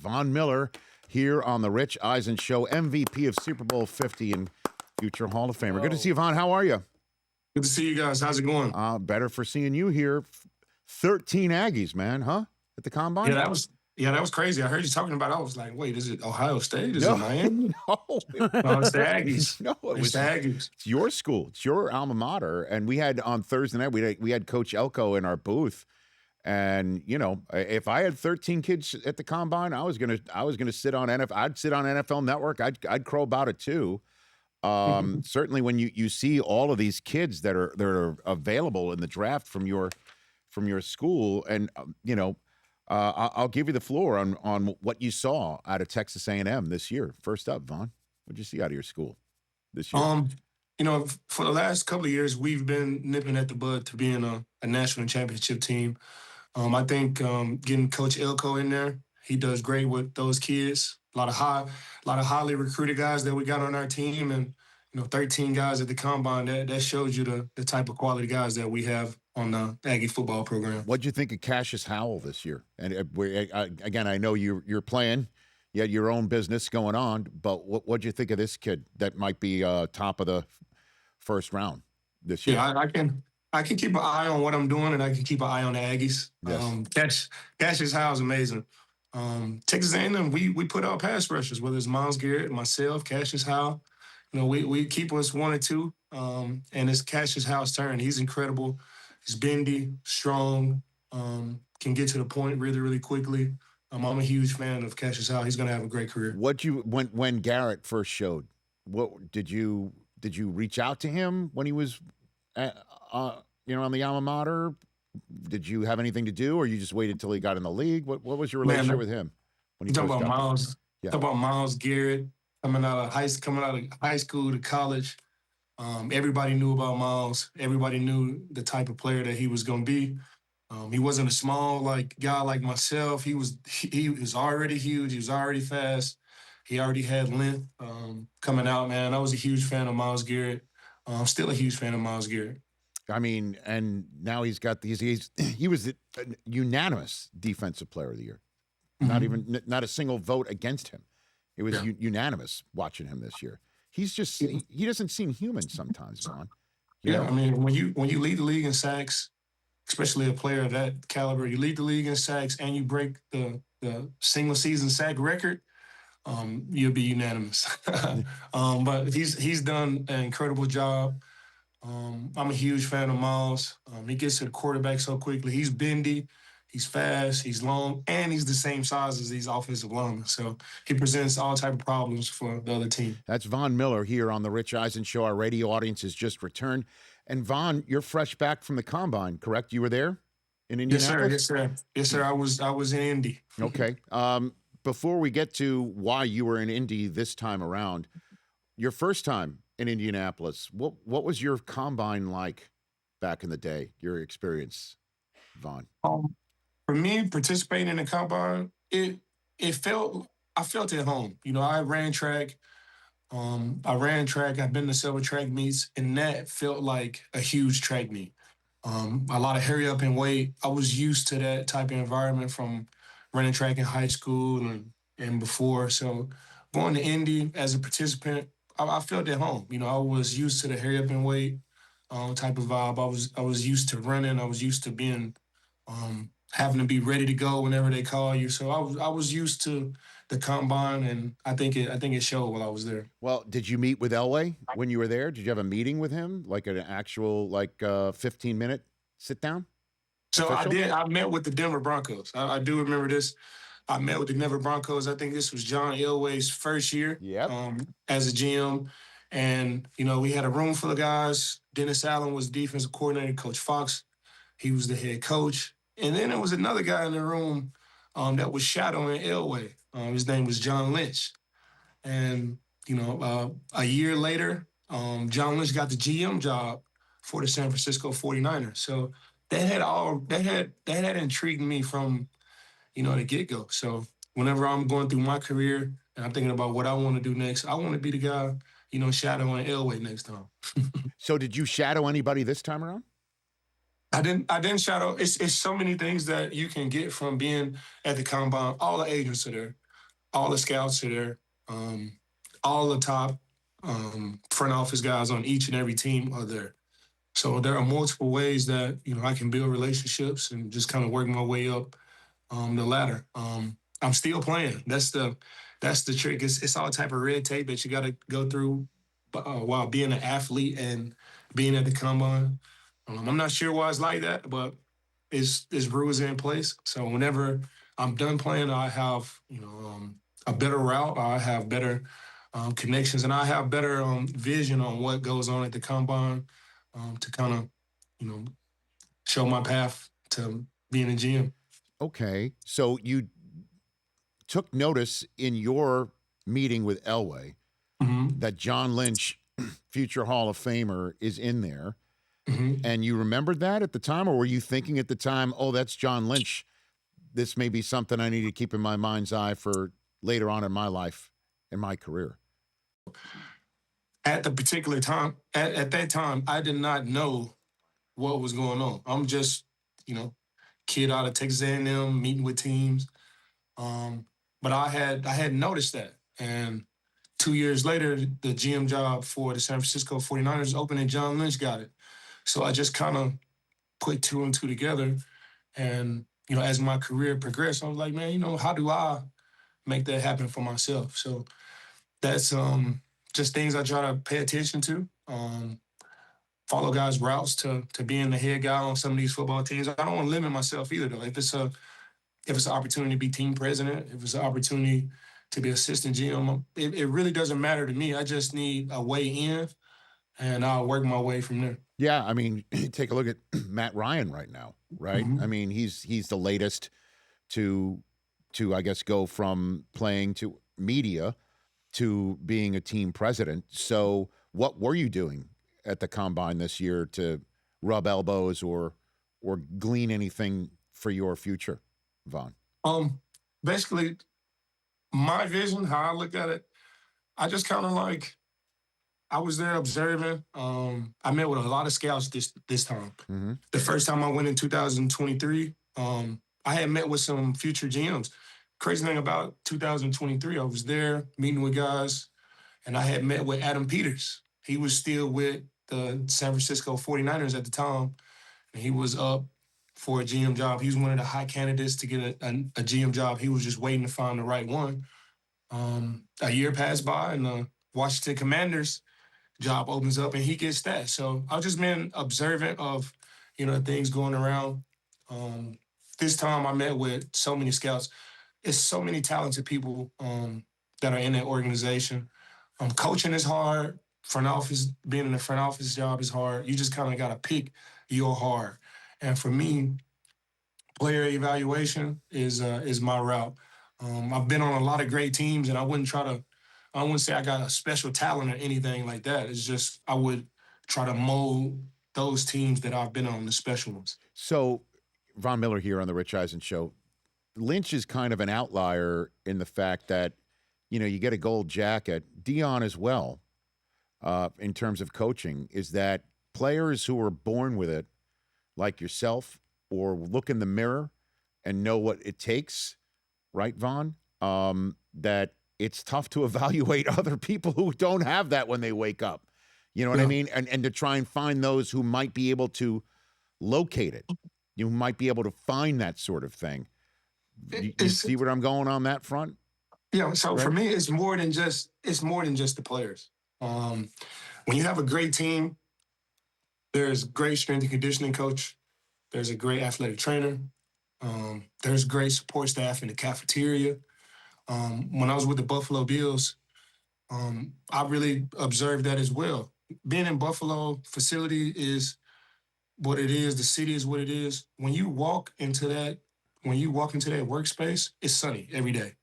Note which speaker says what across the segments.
Speaker 1: Von Miller here on the Rich Eisen Show, MVP of Super Bowl 50 and future Hall of Famer.
Speaker 2: Hello.
Speaker 1: Good to see you, Von. How are you?
Speaker 2: Good to see you guys. How's it going?
Speaker 1: Better for seeing you here. 13 Aggies, man, huh? At the Combine?
Speaker 2: Yeah, that was crazy. I heard you talking about it. I was like, wait, is it Ohio State? Is
Speaker 1: No.
Speaker 2: it Miami?
Speaker 1: No,
Speaker 2: No, it's the Aggies.
Speaker 1: No,
Speaker 2: it's the Aggies.
Speaker 1: It's your school. It's your alma mater. And we had on Thursday night, we had Coach Elko in our booth. And, you know, if I had 13 kids at the Combine, I was gonna sit on NFL. I'd sit on NFL Network. I'd crow about it too. Certainly when you see all of these kids that are available in the draft from your school, and you know, I'll give you the floor on what you saw out of Texas A&M this year. First up, Von, what'd you see out of your school this year?
Speaker 2: You know, for the last couple of years, we've been nipping at the bud to being a national championship team. I think getting Coach Elko in there, he does great with those kids. A lot of highly recruited guys that we got on our team, and 13 guys at the Combine. That shows you the type of quality guys that we have on the Aggie football program.
Speaker 1: What'd you think of Cashius Howell this year? And again, I know you're playing, you had your own business going on, but what'd you think of this kid that might be top of the first round this year?
Speaker 2: Yeah, I can keep an eye on what I'm doing, and I can keep an eye on the Aggies.
Speaker 1: Yes.
Speaker 2: Cashius Howell's amazing. Texas A&M, we put out pass rushers, whether it's Myles Garrett, myself, Cashius Howell. We keep us 1 or 2, and it's Cashius Howell's turn. He's incredible. He's bendy, strong, can get to the point really, really quickly. I'm a huge fan of Cashius Howell. He's going to have a great career.
Speaker 1: When Garrett first showed, what did you reach out to him when he was, on the alma mater? Did you have anything to do, or you just waited till he got in the league? What was your relationship with him? When
Speaker 2: you talk about Myles?
Speaker 1: Yeah.
Speaker 2: Talk about Myles Garrett coming out of high school to college. Everybody knew about Myles. Everybody knew the type of player that he was going to be. He wasn't a small guy like myself. He was already huge. He was already fast. He already had length coming out, man. I was a huge fan of Myles Garrett. I'm still a huge fan of Myles Garrett.
Speaker 1: I mean, and now he's got these. He was a unanimous Defensive Player of the Year.
Speaker 2: Mm-hmm.
Speaker 1: Not a single vote against him. It was unanimous watching him this year. He's just he doesn't seem human sometimes, Von.
Speaker 2: I mean, when you lead the league in sacks, especially a player of that caliber, you lead the league in sacks and you break the single season sack record, you'll be unanimous. But he's done an incredible job. I'm a huge fan of Myles. He gets to the quarterback so quickly. He's bendy, he's fast, he's long, and he's the same size as these offensive linemen. So he presents all type of problems for the other team.
Speaker 1: That's Von Miller here on the Rich Eisen Show. Our radio audience has just returned. And Von, you're fresh back from the Combine, correct? You were there in Indianapolis?
Speaker 2: Yes, sir. I was in Indy.
Speaker 1: Okay. Before we get to why you were in Indy this time around, your first time in Indianapolis, what was your Combine like back in the day, your experience, Von?
Speaker 2: For me, participating in the Combine, I felt at home. I ran track. I've been to several track meets, and that felt like a huge track meet. A lot of hurry up and wait. I was used to that type of environment from running track in high school and before. So going to Indy as a participant, I felt at home. I was used to the hurry up and wait type of vibe. I was used to running. I was used to being having to be ready to go whenever they call you. So I was used to the Combine, and I think it showed while I was there.
Speaker 1: Well, did you meet with Elway when you were there? Did you have a meeting with him, like an actual 15-minute sit down?
Speaker 2: So official? I did. I met with the Denver Broncos. I do remember this. I met with the Denver Broncos. I think this was John Elway's first year as a GM. And, we had a room full of guys. Dennis Allen was defensive coordinator. Coach Fox, he was the head coach. And then there was another guy in the room that was shadowing Elway. His name was John Lynch. And, a year later, John Lynch got the GM job for the San Francisco 49ers. So that had intrigued me from the get-go. So whenever I'm going through my career and I'm thinking about what I want to do next, I want to be the guy, shadowing Elway next time.
Speaker 1: So did you shadow anybody this time around?
Speaker 2: I didn't shadow. It's so many things that you can get from being at the Combine. All the agents are there. all the scouts are there. All the top front office guys on each and every team are there. So there are multiple ways that I can build relationships and just kind of work my way up the ladder. I'm still playing. That's the trick. It's all type of red tape that you got to go through while being an athlete and being at the combine. I'm not sure why it's like that, but it's rules in place. So whenever I'm done playing, I have a better route. I have better connections, and I have better vision on what goes on at the combine to kind of show my path to being a GM.
Speaker 1: Okay, so you took notice in your meeting with Elway that John Lynch, future Hall of Famer, is in there. And you remembered that at the time, or were you thinking at the time, oh, that's John Lynch, this may be something I need to keep in my mind's eye for later on in my life, in my career?
Speaker 2: At the particular time, at that time, I did not know what was going on. I'm just, kid out of Texas A&M, meeting with teams. But I had noticed that. And 2 years later, the GM job for the San Francisco 49ers opened and John Lynch got it. So I just kind of put two and two together. And, as my career progressed, I was like, man, how do I make that happen for myself? So that's just things I try to pay attention to. Follow guys' routes to being the head guy on some of these football teams. I don't want to limit myself either, though. If it's an opportunity to be team president, if it's an opportunity to be assistant GM, it really doesn't matter to me. I just need a way in, and I'll work my way from there.
Speaker 1: Yeah, I mean, take a look at Matt Ryan right now, right? I mean, he's the latest to I guess go from playing to media to being a team president. So, what were you doing at the combine this year to rub elbows or glean anything for your future, Von?
Speaker 2: Basically, my vision, how I look at it, I just kind of I was there observing. I met with a lot of scouts this time. The first time I went in 2023, I had met with some future GMs. Crazy thing about 2023, I was there meeting with guys, and I had met with Adam Peters. He was still with the San Francisco 49ers at the time, and he was up for a GM job. He was one of the high candidates to get a GM job. He was just waiting to find the right one. A year passed by, and the Washington Commanders job opens up, and he gets that. So I've just been observant of, things going around. This time I met with so many scouts. It's so many talented people that are in that organization. Coaching is hard. Being in the front office job is hard. You just kind of got to pick your hard. And for me, player evaluation is my route. I've been on a lot of great teams, and I wouldn't say I got a special talent or anything like that. It's just I would try to mold those teams that I've been on, the special ones.
Speaker 1: So, Von Miller here on the Rich Eisen Show. Lynch is kind of an outlier in the fact that, you get a gold jacket. Dion as well, in terms of coaching, is that players who are born with it, like yourself, or look in the mirror and know what it takes, right, Von? That it's tough to evaluate other people who don't have that when they wake up. You know what I mean? And to try and find those who might be able to locate it. You might be able to find that sort of thing. You see where I'm going on that front?
Speaker 2: Yeah. So right? For me, it's more than just the players. When you have a great team, there's great strength and conditioning coach. There's a great athletic trainer. There's great support staff in the cafeteria. When I was with the Buffalo Bills, I really observed that as well. Being in Buffalo facility is what it is. The city is what it is. When you walk into that workspace, it's sunny every day.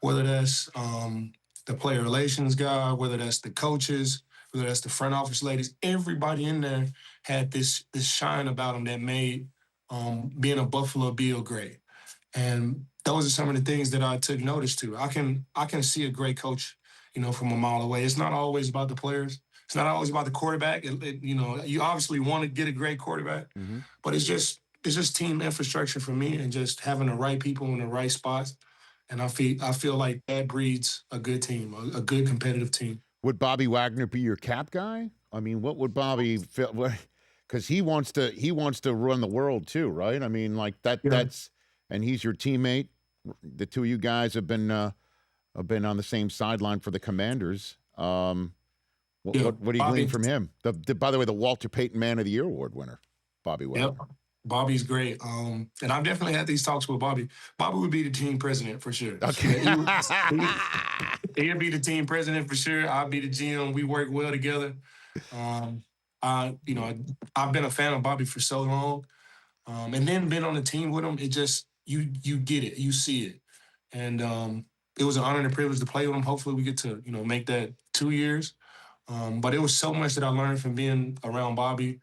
Speaker 2: Whether that's the player relations guy, whether that's the coaches, whether that's the front office ladies, everybody in there had this shine about them that made being a Buffalo Bill great. And those are some of the things that I took notice to. I can see a great coach, from a mile away. It's not always about the players. It's not always about the quarterback. You obviously want to get a great quarterback, but it's just team infrastructure for me, and just having the right people in the right spots And I feel like that breeds a good team, a good competitive team.
Speaker 1: Would Bobby Wagner be your cap guy? I mean, what would Bobby feel? Because he wants to run the world too, right? I mean, like that.
Speaker 2: Yeah.
Speaker 1: That's and he's your teammate. The two of you guys have been on the same sideline for the Commanders. What do you glean from him? By the way, the Walter Payton Man of the Year award winner, Bobby Wagner.
Speaker 2: Yep. Bobby's great. And I've definitely had these talks with Bobby. Bobby would be the team president for sure.
Speaker 1: Okay.
Speaker 2: He'd be the team president for sure. I'll be the GM. We work well together. I've been a fan of Bobby for so long. And then been on the team with him, it just you get it, you see it. And it was an honor and a privilege to play with him. Hopefully we get to, make that 2 years. But it was so much that I learned from being around Bobby.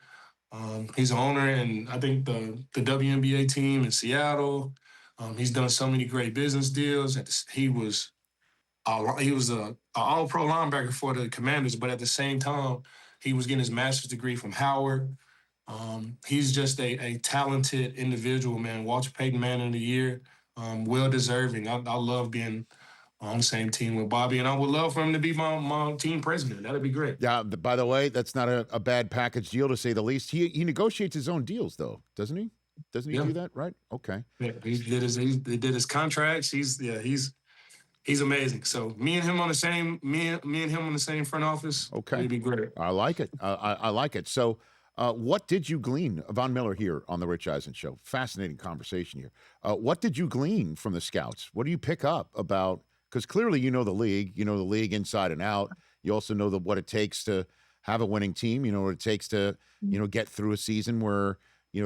Speaker 2: He's an owner, and I think the WNBA team in Seattle. He's done so many great business deals. He was a all-pro linebacker for the Commanders, but at the same time, he was getting his master's degree from Howard. He's just a talented individual, man. Walter Payton Man of the Year, well deserving. I love being on the same team with Bobby, and I would love for him to be my team president. That'd be great.
Speaker 1: Yeah. By the way, that's not a bad package deal to say the least. He negotiates his own deals, though, doesn't he? Doesn't he do that? Right? Okay.
Speaker 2: Yeah, he did his contracts. He's amazing. So me and him on the same front office.
Speaker 1: Okay,
Speaker 2: it'd be great.
Speaker 1: I like it. I like it. So, what did you glean, Von Miller here on the Rich Eisen Show? Fascinating conversation here. What did you glean from the scouts? What do you pick up about? Because clearly you know the league. You know the league inside and out. You also know what it takes to have a winning team. You know what it takes to get through a season where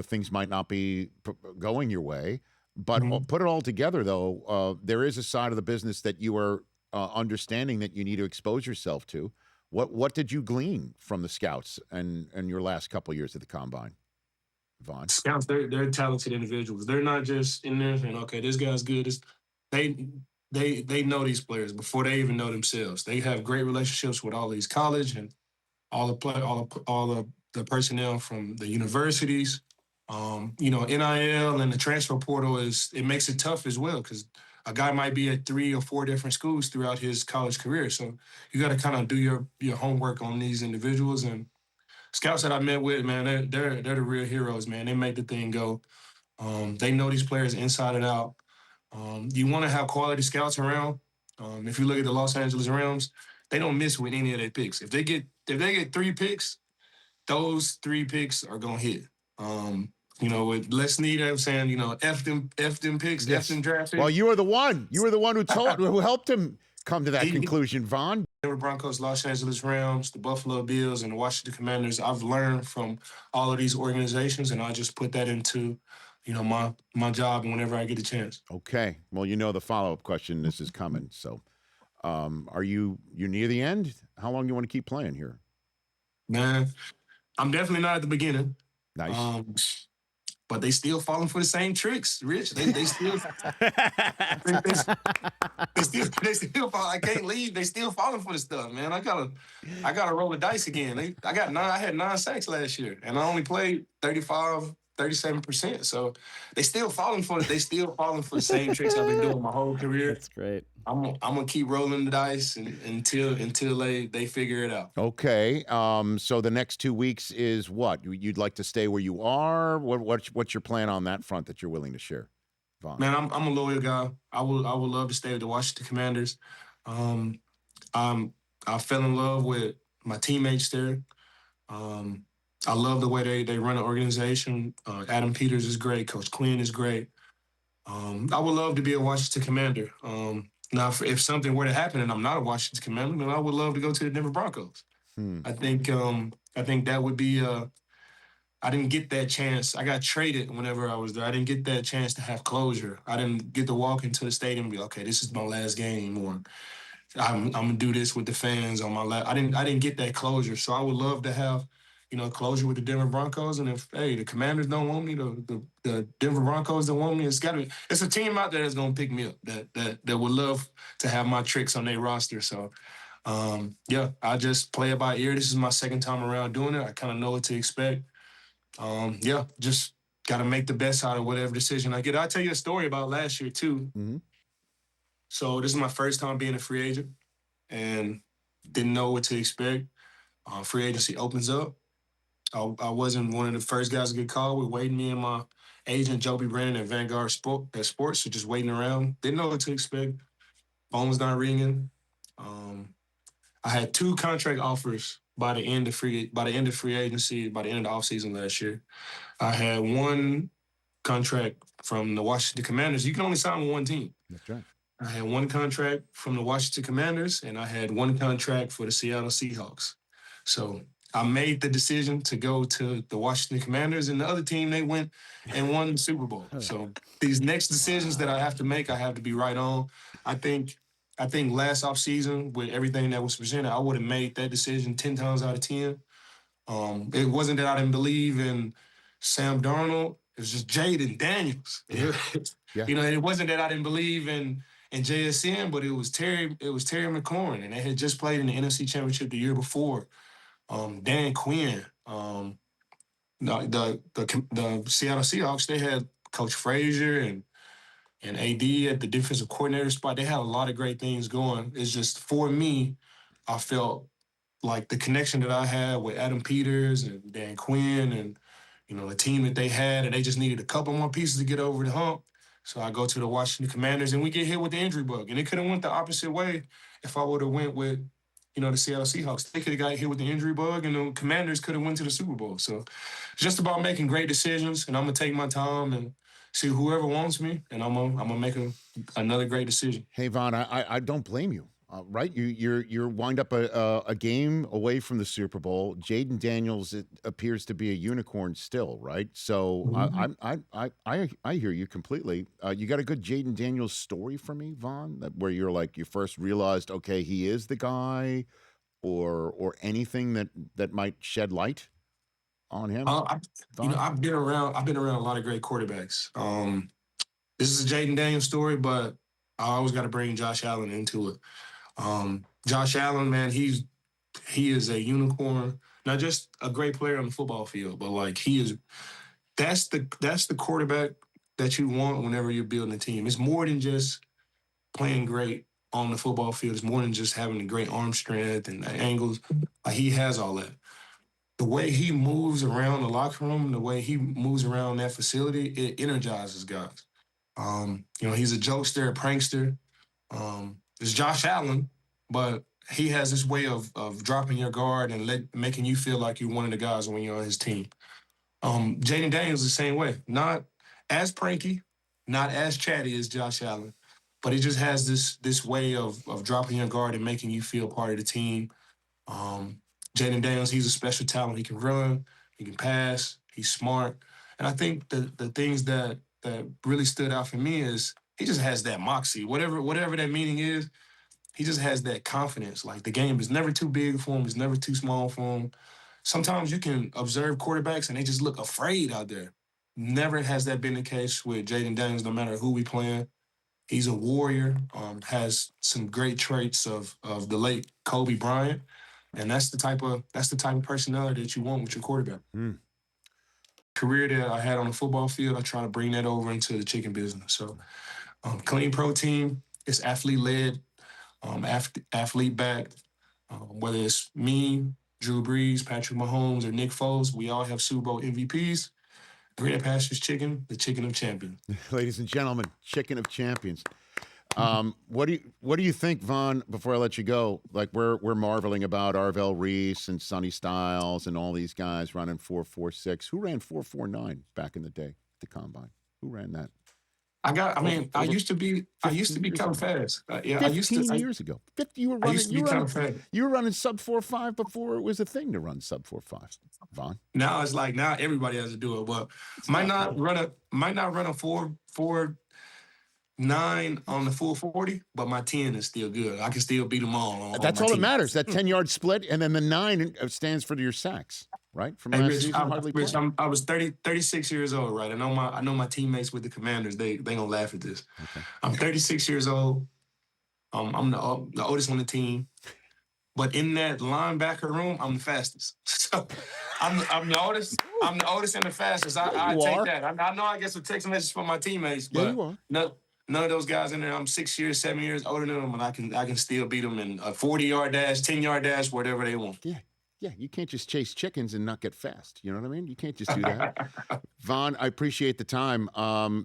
Speaker 1: things might not be going your way. But put it all together, though, there is a side of the business that you are understanding that you need to expose yourself to. What did you glean from the scouts and your last couple of years at the Combine, Vaughn?
Speaker 2: Scouts, they're talented individuals. They're not just in there saying, "Okay, this guy's good." They know these players before they even know themselves. They have great relationships with all these college and all the personnel from the universities. NIL and the transfer portal it makes it tough as well because a guy might be at 3 or 4 different schools throughout his college career. So you got to kind of do your homework on these individuals. And scouts that I met with, man, they're the real heroes, man. They make the thing go. They know these players inside and out. You want to have quality scouts around. If you look at the Los Angeles Rams, they don't miss with any of their picks. If they get 3 picks, those 3 picks are gonna hit. With Les Snead, I'm saying, F them picks, yes. F them draft picks.
Speaker 1: Well, you were the one who helped him come to that conclusion, Vaughn.
Speaker 2: Denver Broncos, Los Angeles Rams, the Buffalo Bills, and the Washington Commanders. I've learned from all of these organizations, and I just put that into, my job whenever I get a chance.
Speaker 1: Okay. Well, the follow-up question, this is coming. So, are you're near the end? How long do you want to keep playing here?
Speaker 2: Man, I'm definitely not at the beginning.
Speaker 1: Nice.
Speaker 2: But they still falling for the same tricks, Rich. They still they still fall. I can't leave. They still falling for the stuff, man. I gotta roll the dice again. I had 9 sacks last year, and I only played 37%. So they still falling for the same tricks I've been doing my whole career.
Speaker 3: That's great.
Speaker 2: I'm gonna keep rolling the dice until they figure it out.
Speaker 1: Okay. So the next 2 weeks is what? You'd like to stay where you are? What's your plan on that front that you're willing to share, Vaughn?
Speaker 2: Man, I'm a loyal guy. I would love to stay with the Washington Commanders. I fell in love with my teammates there. I love the way they run the organization. Adam Peters is great. Coach Quinn is great. I would love to be a Washington Commander. Now, if something were to happen and I'm not a Washington Commander, then I would love to go to the Denver Broncos. I think that would be. I didn't get that chance. I got traded whenever I was there. I didn't get that chance to have closure. I didn't get to walk into the stadium and be, okay, this is my last game, or I'm gonna do this with the fans on my lap. I didn't get that closure. So I would love to have, closure with the Denver Broncos. And if the Commanders don't want me, the Denver Broncos don't want me, it's a team out there that's gonna pick me up that would love to have my tricks on their roster. So I just play it by ear. This is my second time around doing it. I kind of know what to expect. Just got to make the best out of whatever decision I get. I'll tell you a story about last year too.
Speaker 1: Mm-hmm.
Speaker 2: So this is my first time being a free agent and didn't know what to expect. Free agency opens up. I wasn't one of the first guys to get called. We're waiting, me and my agent, Joby Brandon at Vanguard Sports, so just waiting around. Didn't know what to expect. Phone was not ringing. I had 2 contract offers by the end of free agency, by the end of the offseason last year. I had 1 contract from the Washington Commanders. You can only sign with 1 team.
Speaker 1: That's right.
Speaker 2: I had 1 contract from the Washington Commanders, and I had 1 contract for the Seattle Seahawks. So I made the decision to go to the Washington Commanders, and the other team, they went and won the Super Bowl. So these next decisions that I have to make, I have to be right on. I think last offseason, with everything that was presented, I would have made that decision 10 times out of 10. It wasn't that I didn't believe in Sam Darnold. It was just Jayden Daniels.
Speaker 1: Yeah.
Speaker 2: You know, and it wasn't that I didn't believe in JSN, but it was Terry McLaurin, and they had just played in the NFC Championship the year before. Dan Quinn, the Seattle Seahawks, they had Coach Frazier and AD at the defensive coordinator spot. They had a lot of great things going. It's just, for me, I felt like the connection that I had with Adam Peters and Dan Quinn and, you know, the team that they had, and they just needed a couple more pieces to get over the hump. So I go to the Washington Commanders, and we get hit with the injury bug. And it could have went the opposite way if I would have went with, you know, the Seattle Seahawks. They could have got hit with the injury bug, and the Commanders could have went to the Super Bowl. So it's just about making great decisions, and I'm going to take my time and see whoever wants me, and I'm gonna make another great decision.
Speaker 1: Hey, Von, I don't blame you. Right, you're wind up a game away from the Super Bowl. Jayden Daniels, it appears to be a unicorn still, right? So I hear you completely. You got a good Jayden Daniels story for me, Von, where you're like, you first realized, okay, he is the guy, or anything that might shed light on him.
Speaker 2: I've been around a lot of great quarterbacks. This is a Jayden Daniels story, but I always got to bring Josh Allen into it. Josh Allen, man, he is a unicorn. Not just a great player on the football field, but like that's the quarterback that you want whenever you're building a team. It's more than just playing great on the football field. It's more than just having a great arm strength and angles. Like, he has all that. The way he moves around the locker room, the way he moves around that facility, it energizes guys. He's a jokester, a prankster. It's Josh Allen, but he has this way of dropping your guard and making you feel like you're one of the guys when you're on his team. Jayden Daniels the same way. Not as pranky, not as chatty as Josh Allen, but he just has this way of dropping your guard and making you feel part of the team. Jayden Daniels, he's a special talent. He can run, he can pass, he's smart. And I think the things that really stood out for me is he just has that moxie. Whatever that meaning is, he just has that confidence. Like, the game is never too big for him, it's never too small for him. Sometimes you can observe quarterbacks and they just look afraid out there. Never has that been the case with Jayden Daniels, no matter who we playing. He's a warrior, has some great traits of the late Kobe Bryant. And that's the type of personality that you want with your quarterback. Career that I had on the football field, I try to bring that over into the chicken business. So, clean protein, it's athlete-led, athlete-backed. Whether it's me, Drew Brees, Patrick Mahomes, or Nick Foles, we all have Super Bowl MVPs. Green Pastures Chicken, the chicken of champions.
Speaker 1: Ladies and gentlemen, chicken of champions. What do you think, Von, before I let you go? Like, we're marveling about Arvell Reese and Sonny Styles and all these guys running 4.46. Who ran 4.49 back in the day, the combine? Who ran that?
Speaker 2: I used to be kind of fast.
Speaker 1: 15 years ago. You were running sub 4.5 before it was a thing to run sub 4.5. Von.
Speaker 2: Now it's like, now everybody has to do it, but might not run a 4.9 on the full 40, but my 10 is still good. I can still beat them all.
Speaker 1: That's all that matters. That 10-yard split, and then the 9 stands for your sacks, right? From last season,
Speaker 2: Rich, I was 36 years old, right? I know my teammates with the Commanders. They gonna laugh at this. Okay. I'm 36 years old. I'm the oldest on the team, but in that linebacker room, I'm the fastest. So I'm the oldest. I'm the oldest and the fastest. I take that. I know I get some text messages from my teammates, but none of those guys in there. I'm 6 years, 7 years older than them, and I can still beat them in a 40-yard dash, 10-yard dash, whatever they want.
Speaker 1: Yeah, you can't just chase chickens and not get fast. You know what I mean? You can't just do that. Vaughn, I appreciate the time.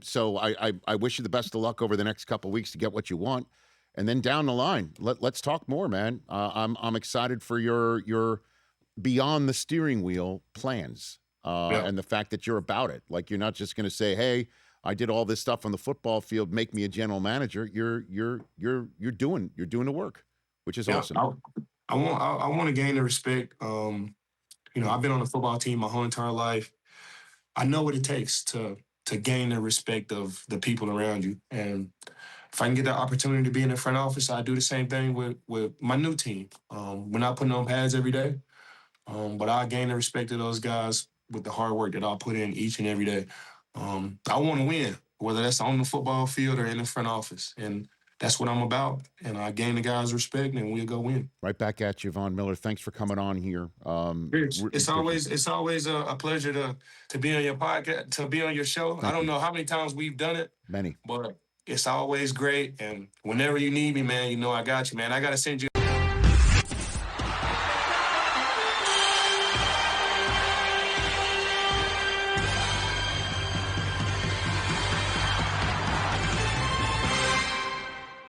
Speaker 1: So I wish you the best of luck over the next couple of weeks to get what you want, and then down the line, let's talk more, man. I'm excited for your beyond the steering wheel plans and the fact that you're about it. Like, you're not just going to say, "Hey, I did all this stuff on the football field. Make me a general manager." You're doing the work, which is awesome.
Speaker 2: I want to gain the respect. I've been on the football team my whole entire life. I know what it takes to gain the respect of the people around you. And if I can get that opportunity to be in the front office, I do the same thing with my new team. We're not putting on pads every day, but I gain the respect of those guys with the hard work that I'll put in each and every day. I want to win, whether that's on the football field or in the front office. And that's what I'm about, and I gain the guys' respect, and we'll go win.
Speaker 1: Right back at you, Von Miller. Thanks for coming on here.
Speaker 2: It's always a pleasure to be on your podcast, to be on your show. I don't know how many times we've done it.
Speaker 1: Many.
Speaker 2: But it's always great, and whenever you need me, man, I got you, man. I got to send you